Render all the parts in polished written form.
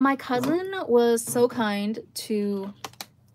My cousin was so kind to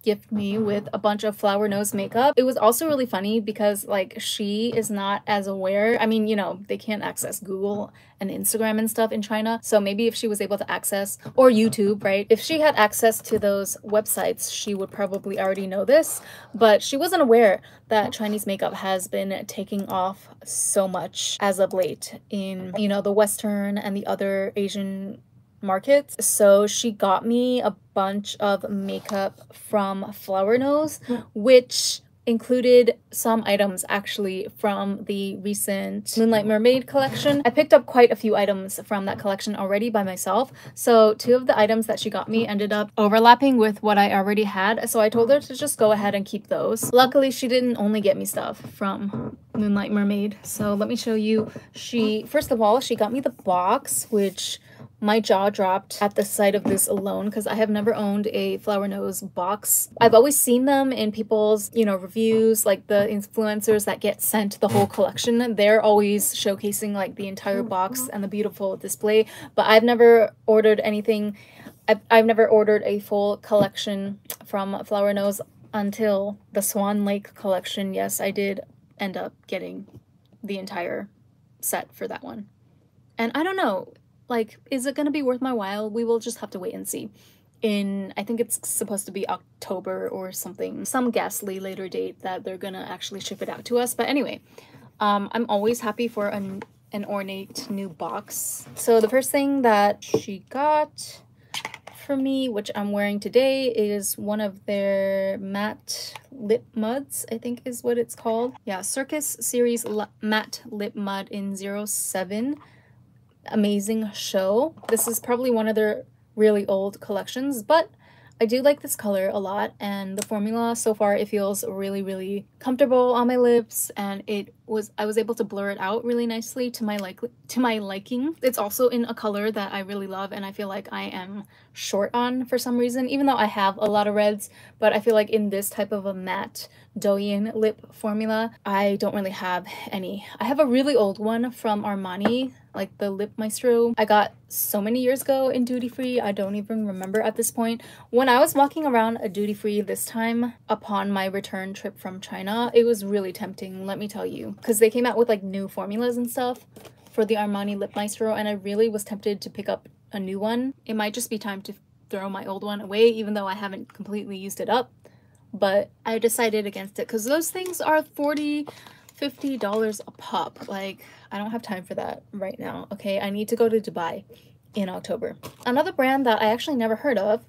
gift me with a bunch of flower nose makeup. It was also really funny because like she is not as aware. I mean, you know, they can't access Google and Instagram and stuff in China. So maybe if she was able to access, or YouTube, right? If she had access to those websites, she would probably already know this, but she wasn't aware that Chinese makeup has been taking off so much as of late in, you know, the Western and the other Asian markets. So she got me a bunch of makeup from Flower Nose, which included some items actually from the recent Moonlight Mermaid collection. I picked up quite a few items from that collection already by myself, so 2 of the items that she got me ended up overlapping with what I already had, so I told her to just go ahead and keep those. Luckily, she didn't only get me stuff from Moonlight Mermaid, so let me show you. First of all, she got me the box, which my jaw dropped at the sight of this alone because I have never owned a Flower Nose box. I've always seen them in people's, you know, reviews, like the influencers that get sent the whole collection. They're always showcasing like the entire box and the beautiful display, but I've never ordered anything. I've never ordered a full collection from Flower Nose until the Swan Lake collection. Yes, I did end up getting the entire set for that one. And I don't know, like, is it going to be worth my while? We will just have to wait and see. I think it's supposed to be October or something, some ghastly later date that they're gonna actually ship it out to us. But anyway, I'm always happy for an ornate new box. So the first thing that she got for me, which I'm wearing today, is one of their matte lip muds, I think is what it's called. Yeah, Circus Series Matte Lip Mud in 07. Amazing show. This is probably one of their really old collections, but I do like this color a lot, and the formula so far, it feels really comfortable on my lips, and I was able to blur it out really nicely to my liking. It's also in a color that I really love, and I feel like I am short on for some reason, even though I have a lot of reds, but I feel like in this type of a matte Douyin lip formula, I don't really have any. I have a really old one from Armani, like the Lip Maestro. I got so many years ago in duty free, I don't even remember at this point. When I was walking around a duty free this time upon my return trip from China, it was really tempting, let me tell you, because they came out with like new formulas and stuff for the Armani Lip Maestro, and I really was tempted to pick up a new one. It might just be time to throw my old one away, even though I haven't completely used it up, but I decided against it because those things are $40–50 a pop. Like, I don't have time for that right now, okay? I need to go to Dubai in October. Another brand that I actually never heard of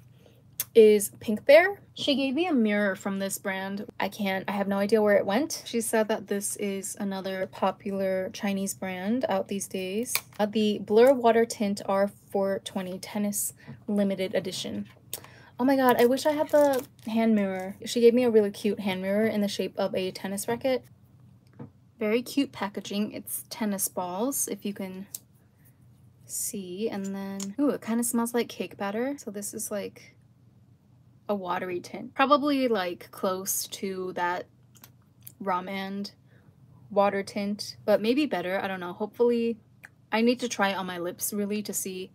is Pink Bear. She gave me a mirror from this brand. I have no idea where it went. She said that this is another popular Chinese brand out these days. The Blur Water Tint R420 Tennis Limited Edition. Oh my god, I wish I had the hand mirror. She gave me a really cute hand mirror in the shape of a tennis racket. Very cute packaging. It's tennis balls, if you can see. And then, ooh, it kind of smells like cake batter. So this is like a watery tint. Probably like close to that Ramen water tint, but maybe better. I don't know. Hopefully, I need to try it on my lips really to see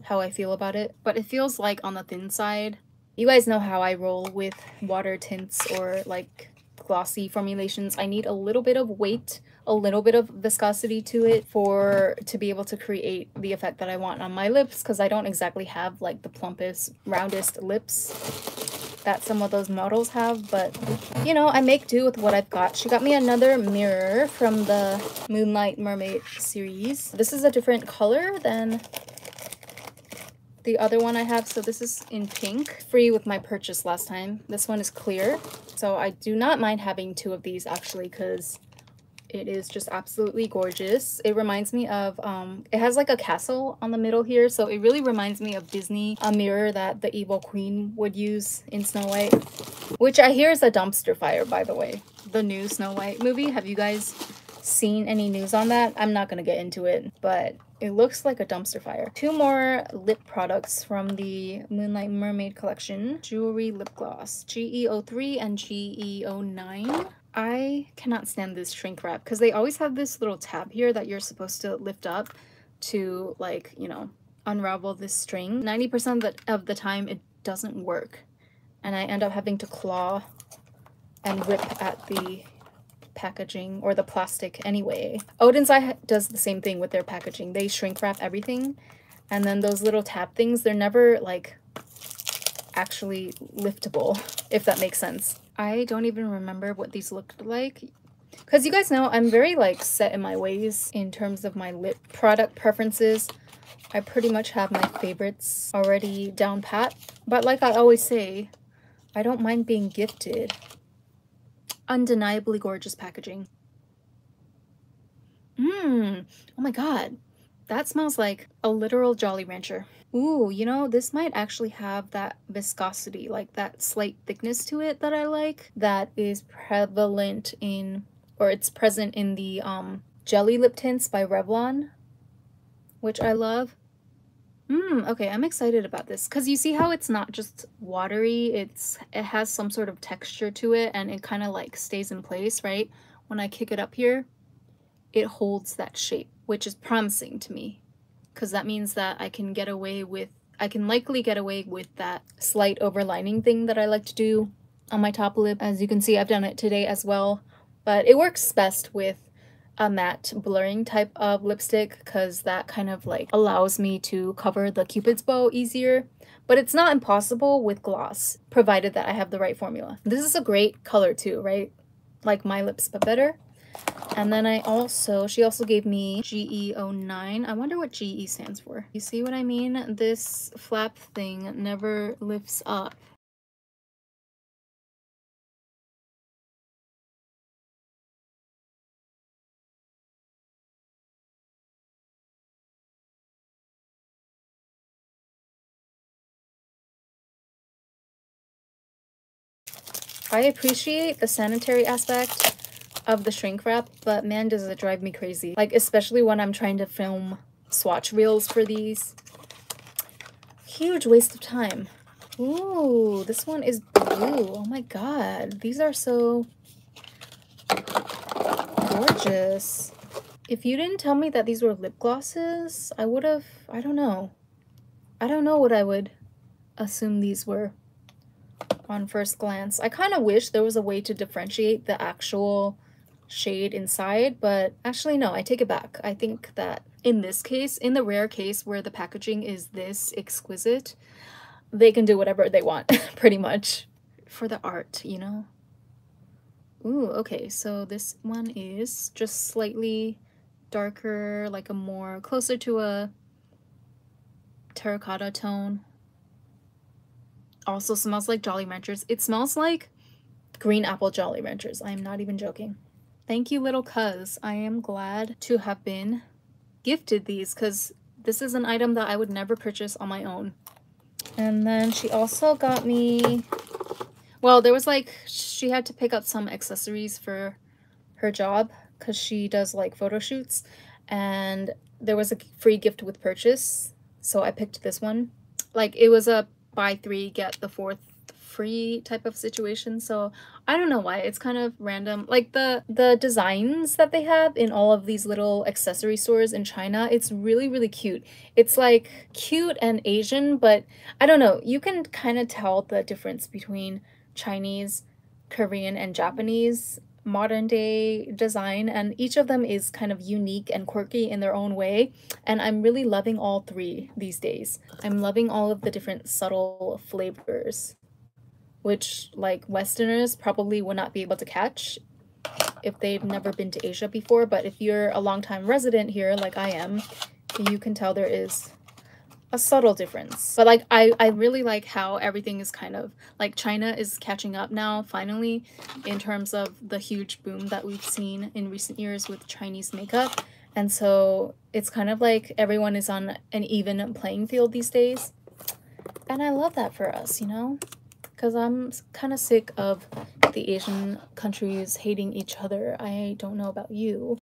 how I feel about it, but it feels like on the thin side. You guys know how I roll with water tints or like glossy formulations. I need a little bit of weight, a little bit of viscosity to it to be able to create the effect that I want on my lips, because I don't exactly have like the plumpest, roundest lips that some of those models have, but you know, I make do with what I've got. She got me another mirror from the Moonlight Mermaid series. This is a different color than the other one I have, so this is in pink. Free with my purchase last time. This one is clear, so I do not mind having 2 of these actually, because it is just absolutely gorgeous. It reminds me of, it has like a castle on the middle here, so it really reminds me of Disney, a mirror that the evil queen would use in Snow White, which I hear is a dumpster fire, by the way. The new Snow White movie, have you guys seen any news on that? I'm not gonna get into it, but it looks like a dumpster fire. 2 more lip products from the Moonlight Mermaid collection. Jewelry lip gloss, GE03 and GE09. I cannot stand this shrink wrap because they always have this little tab here that you're supposed to lift up to, like, you know, unravel this string. 90% of the time it doesn't work, and I end up having to claw and rip at the packaging or the plastic anyway. Odin's Eye does the same thing with their packaging. They shrink wrap everything, and then those little tab things, they're never like actually liftable, if that makes sense. I don't even remember what these looked like, because you guys know I'm very like set in my ways in terms of my lip product preferences. I pretty much have my favorites already down pat, but like I always say, I don't mind being gifted. Undeniably gorgeous packaging. Oh my god, that smells like a literal Jolly Rancher. Ooh, you know, this might actually have that viscosity, like that slight thickness to it that I like, that is prevalent in, or it's present in the Jelly Lip Tints by Revlon, which I love. Okay, I'm excited about this because you see how it's not just watery, it has some sort of texture to it, and it kind of like stays in place, right? When I kick it up here, it holds that shape, which is promising to me, because that means that I can likely get away with that slight overlining thing that I like to do on my top lip. As you can see, I've done it today as well, but it works best with a matte blurring type of lipstick because that kind of like allows me to cover the Cupid's bow easier. But it's not impossible with gloss, provided that I have the right formula. This is a great color too, right? Like my lips, but better. And then she also gave me GE09. I wonder what GE stands for. You see what I mean? This flap thing never lifts up. I appreciate the sanitary aspect of the shrink wrap, but man, does it drive me crazy. Like, especially when I'm trying to film swatch reels for these. Huge waste of time. Ooh, this one is blue. Oh my god, these are so gorgeous. If you didn't tell me that these were lip glosses, I would have, I don't know. I don't know what I would assume these were on first glance. I kind of wish there was a way to differentiate the actual shade inside, but actually no, I take it back. I think that in this case, in the rare case where the packaging is this exquisite, they can do whatever they want, pretty much, for the art, you know? Ooh, okay, so this one is just slightly darker, like a more closer to a terracotta tone. Also smells like Jolly Ranchers. It smells like green apple Jolly Ranchers. I am not even joking. Thank you, little cuz. I am glad to have been gifted these because this is an item that I would never purchase on my own. And then she also got me, well, there was like, she had to pick up some accessories for her job because she does like photo shoots, and there was a free gift with purchase, so I picked this one. Like, it was a buy 3 get the 4th free type of situation, so I don't know why, it's kind of random. Like the designs that they have in all of these little accessory stores in China, it's really cute. It's like cute and Asian, but I don't know, you can kind of tell the difference between Chinese, Korean, and Japanese modern day design, and each of them is kind of unique and quirky in their own way, and I'm really loving all 3 these days. I'm loving all of the different subtle flavors, which like Westerners probably would not be able to catch if they've never been to Asia before, but if you're a long-time resident here like I am, you can tell there is a subtle difference. But like I really like how everything is kind of like China is catching up now finally in terms of the huge boom that we've seen in recent years with Chinese makeup, and so it's kind of like everyone is on an even playing field these days, and I love that for us, you know, because I'm kind of sick of the Asian countries hating each other. I don't know about you.